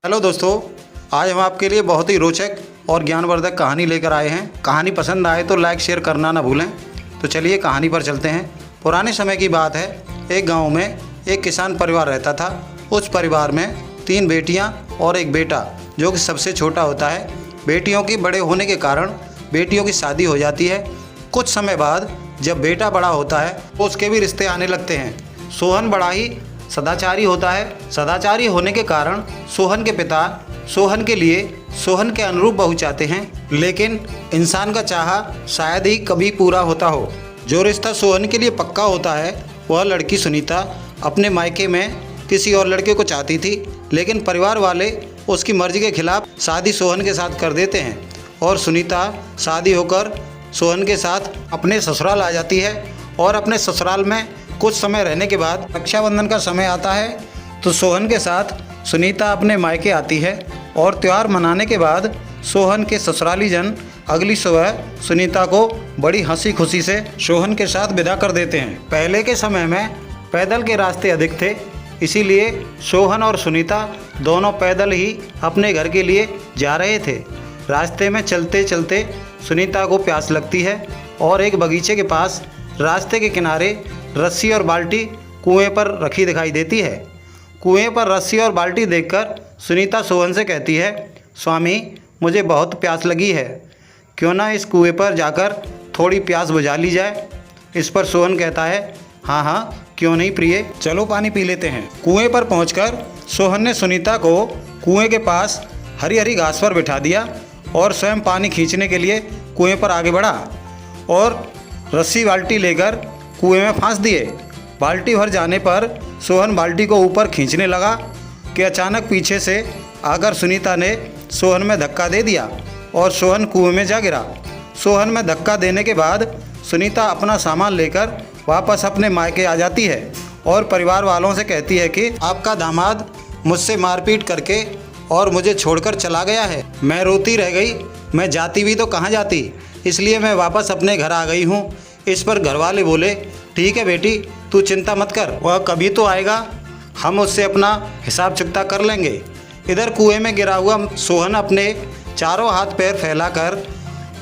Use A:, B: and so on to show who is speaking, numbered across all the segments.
A: Hello दोस्तों, आज हम आपके लिए बहुत ही रोचक और ज्ञानवर्धक कहानी लेकर आए हैं। कहानी पसंद आए तो लाइक शेयर करना ना भूलें। तो चलिए कहानी पर चलते हैं। पुराने समय की बात है। एक गांव में एक किसान परिवार रहता था। उस परिवार में 3 बेटियां और एक बेटा, जो कि सबसे छोटा होता है। बेटियों के बड़े होने के कारण बेटियों की शादी हो जाती है। कुछ समय बाद जब बेटा बड़ा होता है तो उसके भी रिश्ते आने लगते हैं। सोहन बड़ा ही सदाचारी होता है। सदाचारी होने के कारण सोहन के पिता सोहन के लिए सोहन के अनुरूप बहू चाहते हैं, लेकिन इंसान का चाहा शायद ही कभी पूरा होता हो। जो रिश्ता सोहन के लिए पक्का होता है, वह लड़की सुनीता अपने मायके में किसी और लड़के को चाहती थी, लेकिन परिवार वाले उसकी मर्जी के खिलाफ शादी सोहन के साथ कर देते हैं और सुनीता शादी होकर सोहन के साथ अपने ससुराल आ जाती है। और अपने ससुराल में कुछ समय रहने के बाद रक्षाबंधन का समय आता है तो सोहन के साथ सुनीता अपने मायके आती है और त्यौहार मनाने के बाद सोहन के ससुराली जन अगली सुबह सुनीता को बड़ी हंसी खुशी से सोहन के साथ विदा कर देते हैं। पहले के समय में पैदल के रास्ते अधिक थे, इसीलिए सोहन और सुनीता दोनों पैदल ही अपने घर के लिए जा रहे थे। रास्ते में चलते चलते सुनीता को प्यास लगती है और एक बगीचे के पास रास्ते के किनारे रस्सी और बाल्टी कुएं पर रखी दिखाई देती है। कुएं पर रस्सी और बाल्टी देखकर सुनीता सोहन से कहती है, स्वामी, मुझे बहुत प्यास लगी है, क्यों ना इस कुएं पर जाकर थोड़ी प्यास बुझा ली जाए। इस पर सोहन कहता है, हाँ हाँ क्यों नहीं प्रिय, चलो पानी पी लेते हैं। कुएं पर पहुंचकर सोहन ने सुनीता को कुएं के पास हरी हरी घास पर बिठा दिया और स्वयं पानी खींचने के लिए कुएं पर आगे बढ़ा और रस्सी बाल्टी लेकर कुएं में फांस दिए। बाल्टी भर जाने पर सोहन बाल्टी को ऊपर खींचने लगा कि अचानक पीछे से आकर सुनीता ने सोहन में धक्का दे दिया और सोहन कुएं में जा गिरा। सोहन में धक्का देने के बाद सुनीता अपना सामान लेकर वापस अपने मायके आ जाती है और परिवार वालों से कहती है कि आपका दामाद मुझसे मारपीट करके और मुझे छोड़कर चला गया है। मैं रोती रह गई, मैं जाती भी तो कहाँ जाती, इसलिए मैं वापस अपने घर आ गई हूँ। इस पर घरवाले बोले, ठीक है बेटी, तू चिंता मत कर, वह कभी तो आएगा, हम उससे अपना हिसाब चुकता कर लेंगे। इधर कुएं में गिरा हुआ सोहन अपने चारों हाथ पैर फैलाकर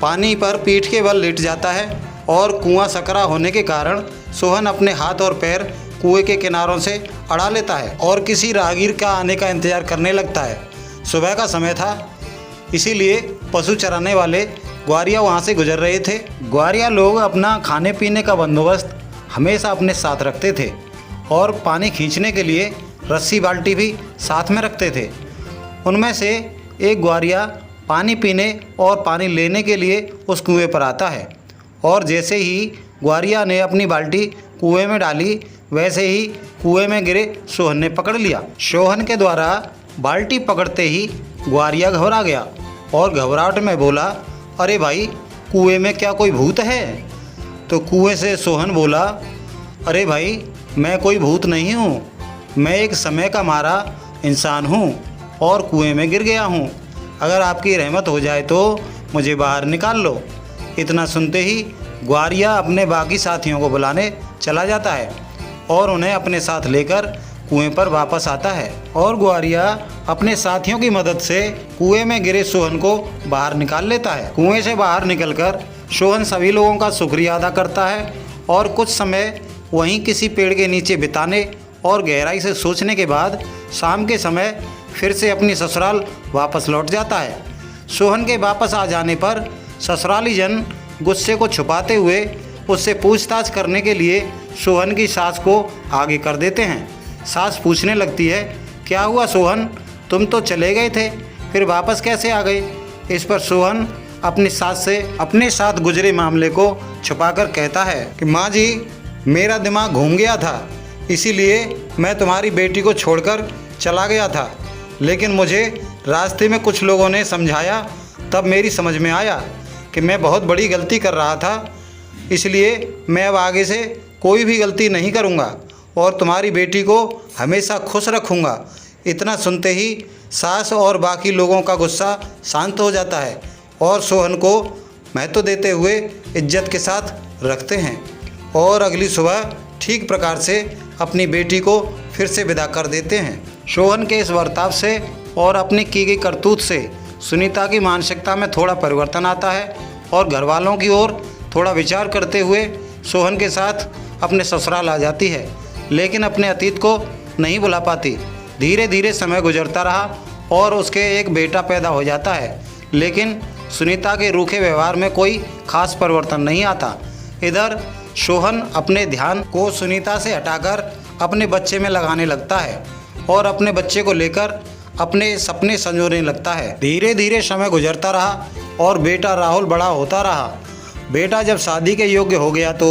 A: पानी पर पीठ के बल लेट जाता है और कुआं सकरा होने के कारण सोहन अपने हाथ और पैर कुएं के किनारों से अड़ा लेता है और किसी राहगीर का आने का इंतजार करने लगता है। सुबह का समय था, इसीलिए पशु चराने वाले ग्वारिया वहाँ से गुजर रहे थे। ग्वारिया लोग अपना खाने पीने का बंदोबस्त हमेशा अपने साथ रखते थे और पानी खींचने के लिए रस्सी बाल्टी भी साथ में रखते थे। उनमें से एक ग्वारिया पानी पीने और पानी लेने के लिए उस कुएं पर आता है और जैसे ही ग्वारिया ने अपनी बाल्टी कुएं में डाली, वैसे ही कुएं में गिरे सोहन ने पकड़ लिया। सोहन के द्वारा बाल्टी पकड़ते ही ग्वारिया घबरा गया और घबराहट में बोला, अरे भाई, कुएं में क्या कोई भूत है? तो कुएं से सोहन बोला, अरे भाई, मैं कोई भूत नहीं हूँ, मैं एक समय का मारा इंसान हूँ और कुएं में गिर गया हूँ। अगर आपकी रहमत हो जाए तो मुझे बाहर निकाल लो। इतना सुनते ही ग्वारिया अपने बाकी साथियों को बुलाने चला जाता है और उन्हें अपने साथ लेकर कुएं पर वापस आता है और ग्वारिया अपने साथियों की मदद से कुएं में गिरे सोहन को बाहर निकाल लेता है। कुएं से बाहर निकलकर सोहन सभी लोगों का शुक्रिया अदा करता है और कुछ समय वहीं किसी पेड़ के नीचे बिताने और गहराई से सोचने के बाद शाम के समय फिर से अपनी ससुराल वापस लौट जाता है। सोहन के वापस आ जाने पर ससुराली जन गुस्से को छुपाते हुए उससे पूछताछ करने के लिए सोहन की सास को आगे कर देते हैं। सास पूछने लगती है, क्या हुआ सोहन, तुम तो चले गए थे, फिर वापस कैसे आ गए? इस पर सोहन अपनी सास से अपने साथ गुजरे मामले को छुपाकर कहता है कि माँ जी, मेरा दिमाग घूम गया था, इसीलिए मैं तुम्हारी बेटी को छोड़कर चला गया था, लेकिन मुझे रास्ते में कुछ लोगों ने समझाया, तब मेरी समझ में आया कि मैं बहुत बड़ी गलती कर रहा था, इसलिए मैं अब आगे से कोई भी गलती नहीं करूँगा और तुम्हारी बेटी को हमेशा खुश रखूँगा। इतना सुनते ही सास और बाकी लोगों का गुस्सा शांत हो जाता है और सोहन को महत्व देते हुए इज्जत के साथ रखते हैं और अगली सुबह ठीक प्रकार से अपनी बेटी को फिर से विदा कर देते हैं। सोहन के इस बर्ताव से और अपनी की गई करतूत से सुनीता की मानसिकता में थोड़ा परिवर्तन आता है और घर वालों की ओर थोड़ा विचार करते हुए सोहन के साथ अपने ससुराल आ जाती है, लेकिन अपने अतीत को नहीं भुला पाती। धीरे धीरे समय गुजरता रहा और उसके एक बेटा पैदा हो जाता है, लेकिन सुनीता के रूखे व्यवहार में कोई खास परिवर्तन नहीं आता। इधर सोहन अपने ध्यान को सुनीता से हटाकर अपने बच्चे में लगाने लगता है और अपने बच्चे को लेकर अपने सपने संजोने लगता है। धीरे धीरे समय गुजरता रहा और बेटा राहुल बड़ा होता रहा। बेटा जब शादी के योग्य हो गया तो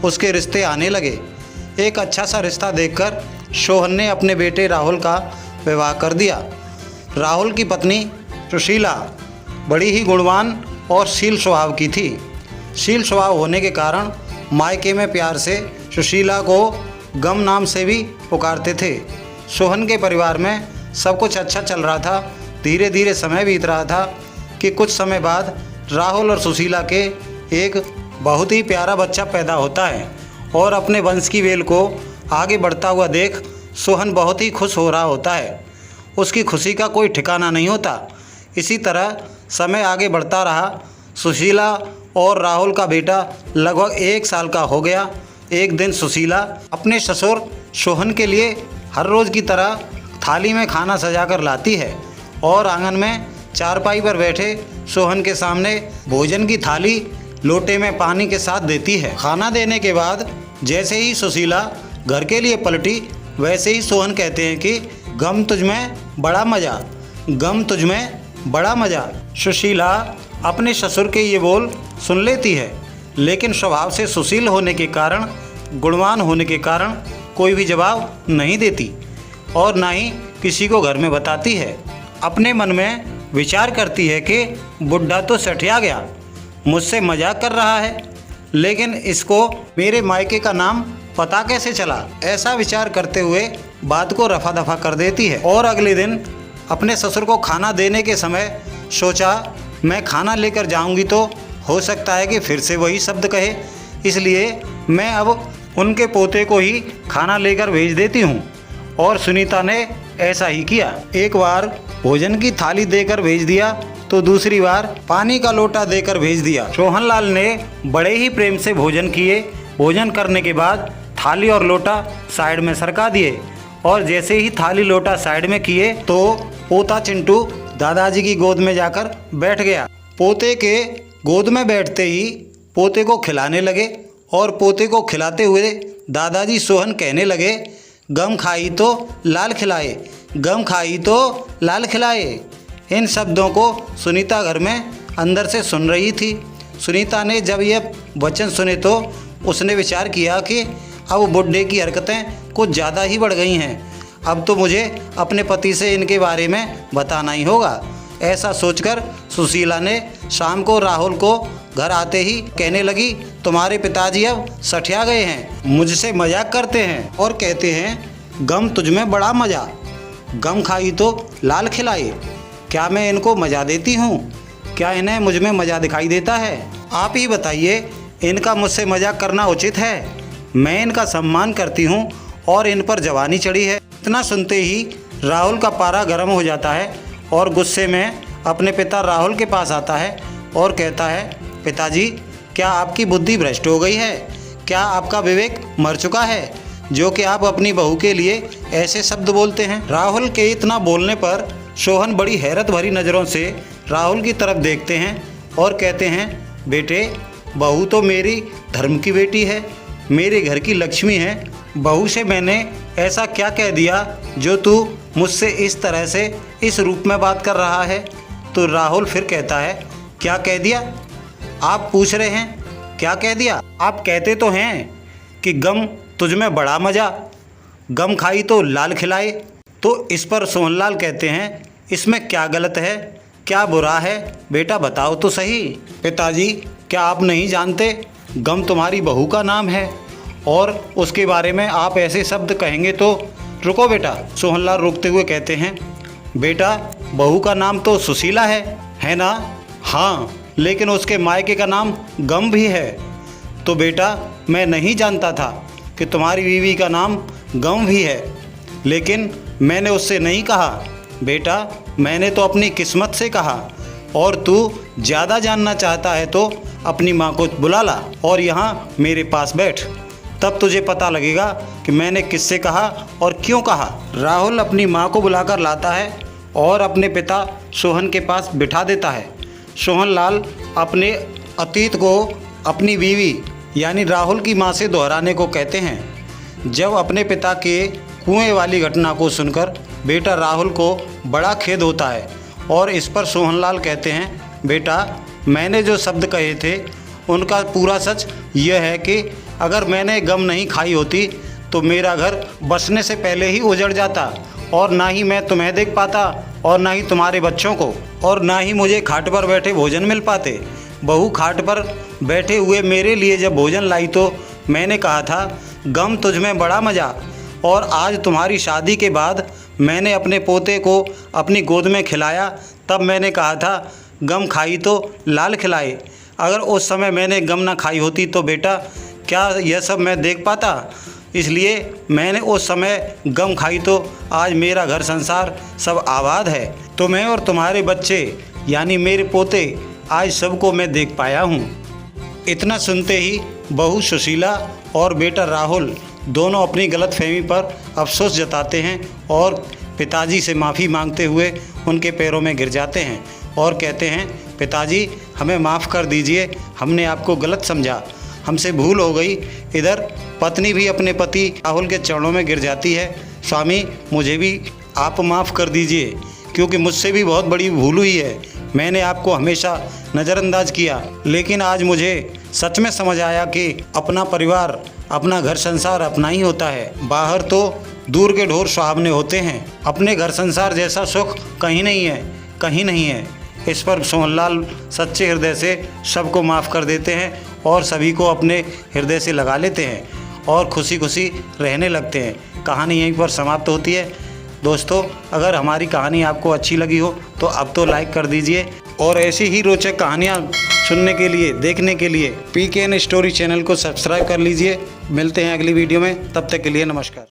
A: उसके रिश्ते आने लगे। एक अच्छा सा रिश्ता देखकर सोहन ने अपने बेटे राहुल का विवाह कर दिया। राहुल की पत्नी सुशीला बड़ी ही गुणवान और शील स्वभाव की थी। शील स्वभाव होने के कारण मायके में प्यार से सुशीला को गम नाम से भी पुकारते थे। सोहन के परिवार में सब कुछ अच्छा चल रहा था। धीरे धीरे समय बीत रहा था कि कुछ समय बाद राहुल और सुशीला के एक बहुत ही प्यारा बच्चा पैदा होता है और अपने वंश की वेल को आगे बढ़ता हुआ देख सोहन बहुत ही खुश हो रहा होता है। उसकी खुशी का कोई ठिकाना नहीं होता। इसी तरह समय आगे बढ़ता रहा। सुशीला और राहुल का बेटा लगभग 1 साल का हो गया। एक दिन सुशीला अपने ससुर सोहन के लिए हर रोज़ की तरह थाली में खाना सजाकर लाती है और आंगन में चारपाई पर बैठे सोहन के सामने भोजन की थाली लोटे में पानी के साथ देती है। खाना देने के बाद जैसे ही सुशीला घर के लिए पलटी, वैसे ही सोहन कहते हैं कि गम तुझमें बड़ा मज़ा, गम तुझमें बड़ा मज़ा। सुशीला अपने ससुर के ये बोल सुन लेती है, लेकिन स्वभाव से सुशील होने के कारण, गुणवान होने के कारण कोई भी जवाब नहीं देती और ना ही किसी को घर में बताती है। अपने मन में विचार करती है कि बुढ़ा तो सठिया गया, मुझसे मजाक कर रहा है, लेकिन इसको मेरे मायके का नाम पता कैसे चला। ऐसा विचार करते हुए बात को रफा दफा कर देती है और अगले दिन अपने ससुर को खाना देने के समय सोचा मैं खाना लेकर जाऊंगी तो हो सकता है कि फिर से वही शब्द कहे, इसलिए मैं अब उनके पोते को ही खाना लेकर भेज देती हूँ। और सुनीता ने ऐसा ही किया। एक बार भोजन की थाली देकर भेज दिया तो दूसरी बार पानी का लोटा देकर भेज दिया। सोहनलाल ने बड़े ही प्रेम से भोजन किए। भोजन करने के बाद थाली और लोटा साइड में सरका दिए और जैसे ही थाली लोटा साइड में किए तो पोता चिंटू दादाजी की गोद में जाकर बैठ गया। पोते के गोद में बैठते ही पोते को खिलाने लगे और पोते को खिलाते हुए दादाजी सोहन कहने लगे, गम खाई तो लाल खिलाए, गम खाई तो लाल खिलाए। इन शब्दों को सुनीता घर में अंदर से सुन रही थी। सुनीता ने जब यह वचन सुने तो उसने विचार किया कि अब बुढ़े की हरकतें कुछ ज़्यादा ही बढ़ गई हैं। अब तो मुझे अपने पति से इनके बारे में बताना ही होगा। ऐसा सोचकर सुशीला ने शाम को राहुल को घर आते ही कहने लगी, तुम्हारे पिताजी अब सठिया गए हैं, मुझसे मजाक करते हैं और कहते हैं गम तुझमें बड़ा मज़ा, गम खाई तो लाल खिलाई। क्या मैं इनको मज़ा देती हूँ? क्या इन्हें मुझ में मज़ा दिखाई देता है? आप ही बताइए, इनका मुझसे मजाक करना उचित है? मैं इनका सम्मान करती हूँ और इन पर जवानी चढ़ी है। इतना सुनते ही राहुल का पारा गर्म हो जाता है और गुस्से में अपने पिता राहुल के पास आता है और कहता है, पिताजी क्या आपकी बुद्धि भ्रष्ट हो गई है? क्या आपका विवेक मर चुका है जो कि आप अपनी बहू के लिए ऐसे शब्द बोलते हैं? राहुल के इतना बोलने पर सोहन बड़ी हैरत भरी नज़रों से राहुल की तरफ देखते हैं और कहते हैं, बेटे बहू तो मेरी धर्म की बेटी है, मेरे घर की लक्ष्मी है। बहू से मैंने ऐसा क्या कह दिया जो तू मुझसे इस तरह से इस रूप में बात कर रहा है? तो राहुल फिर कहता है, क्या कह दिया? आप पूछ रहे हैं क्या कह दिया? आप कहते तो हैं कि गम तुझमें बड़ा मज़ा, गम खाई तो लाल खिलाए। तो इस पर सोहनलाल कहते हैं, इसमें क्या गलत है, क्या बुरा है? बेटा बताओ तो सही। पिताजी क्या आप नहीं जानते, गम तुम्हारी बहू का नाम है और उसके बारे में आप ऐसे शब्द कहेंगे तो? रुको बेटा, सोहनलाल रोकते हुए कहते हैं, बेटा बहू का नाम तो सुशीला है ना? हाँ, लेकिन उसके मायके का नाम गम भी है। तो बेटा मैं नहीं जानता था कि तुम्हारी बीवी का नाम गम भी है, लेकिन मैंने उससे नहीं कहा बेटा, मैंने तो अपनी किस्मत से कहा। और तू ज़्यादा जानना चाहता है तो अपनी माँ को बुला ला और यहाँ मेरे पास बैठ, तब तुझे पता लगेगा कि मैंने किससे कहा और क्यों कहा। राहुल अपनी माँ को बुलाकर लाता है और अपने पिता सोहन के पास बिठा देता है। सोहनलाल अपने अतीत को अपनी बीवी यानी राहुल की माँ से दोहराने को कहते हैं। जब अपने पिता के कुएं वाली घटना को सुनकर बेटा राहुल को बड़ा खेद होता है और इस पर सोहनलाल कहते हैं, बेटा, मैंने जो शब्द कहे थे उनका पूरा सच यह है कि अगर मैंने गम नहीं खाई होती तो मेरा घर बसने से पहले ही उजड़ जाता और ना ही मैं तुम्हें देख पाता और ना ही तुम्हारे बच्चों को, और ना ही मुझे खाट पर बैठे भोजन मिल पाते। बहू खाट पर बैठे हुए मेरे लिए जब भोजन लाई तो मैंने कहा था गम तुझ में बड़ा मज़ा, और आज तुम्हारी शादी के बाद मैंने अपने पोते को अपनी गोद में खिलाया, तब मैंने कहा था गम खाई तो लाल खिलाए। अगर उस समय मैंने गम ना खाई होती तो बेटा क्या यह सब मैं देख पाता? इसलिए मैंने उस समय गम खाई तो आज मेरा घर संसार सब आबाद है। तुम्हें और तुम्हारे बच्चे यानी मेरे पोते आज सबको मैं देख पाया हूँ। इतना सुनते ही बहू सुशीला और बेटा राहुल दोनों अपनी गलतफहमी पर अफसोस जताते हैं और पिताजी से माफ़ी मांगते हुए उनके पैरों में गिर जाते हैं और कहते हैं, पिताजी हमें माफ़ कर दीजिए, हमने आपको गलत समझा, हमसे भूल हो गई। इधर पत्नी भी अपने पति राहुल के चरणों में गिर जाती है, स्वामी मुझे भी आप माफ़ कर दीजिए क्योंकि मुझसे भी बहुत बड़ी भूल हुई है। मैंने आपको हमेशा नज़रअंदाज किया, लेकिन आज मुझे सच में समझ आया कि अपना परिवार, अपना घर संसार अपना ही होता है। बाहर तो दूर के ढोर सुहावने होते हैं, अपने घर संसार जैसा सुख कहीं नहीं है, कहीं नहीं है। इस पर सोहनलाल सच्चे हृदय से सबको माफ़ कर देते हैं और सभी को अपने हृदय से लगा लेते हैं और खुशी खुशी रहने लगते हैं। कहानी यहीं पर समाप्त होती है। दोस्तों, अगर हमारी कहानी आपको अच्छी लगी हो तो अब तो लाइक कर दीजिए और ऐसी ही रोचक कहानियाँ सुनने के लिए, देखने के लिए PKN स्टोरी चैनल को सब्सक्राइब कर लीजिए। मिलते हैं अगली वीडियो में, तब तक के लिए नमस्कार।